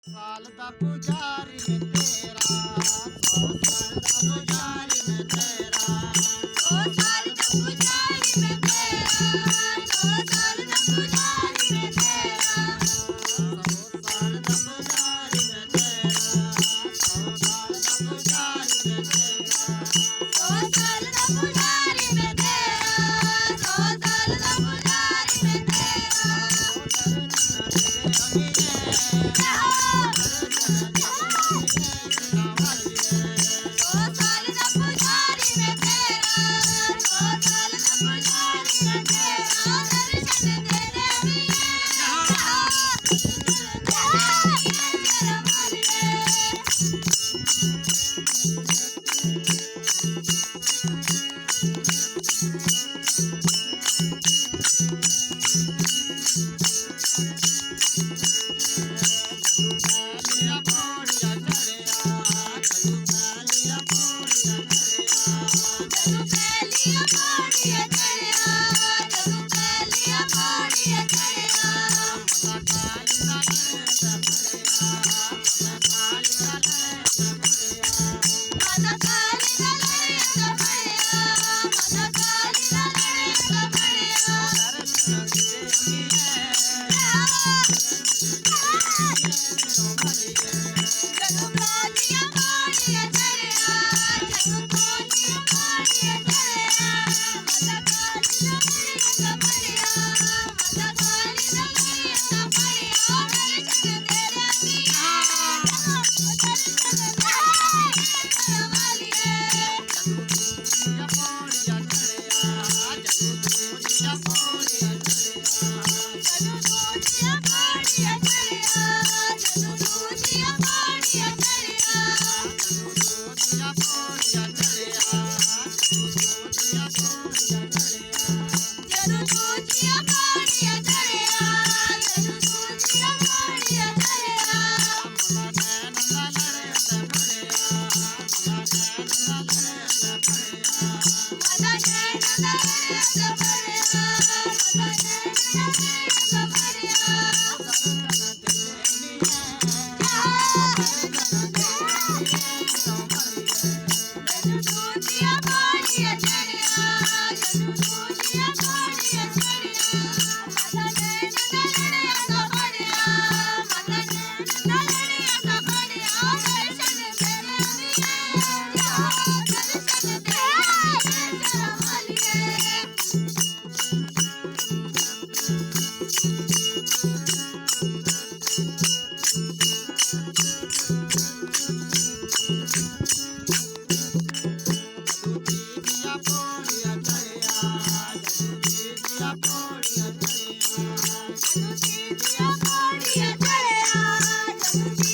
साल दा पुजारी मैं तेरा, 100 साल दा पुजारी मैं तेरा, 100 साल दा पुजारी मैं तेरा, 100 साल दा पुजारी मैं तेरा, 100 साल दा पुजारी मैं तेरा, 100 साल दा पुजारी मैं तेरा, 100 साल दा पुजारी मैं तेरा, 100 साल दा पुजारी मैं तेरा। Yeah.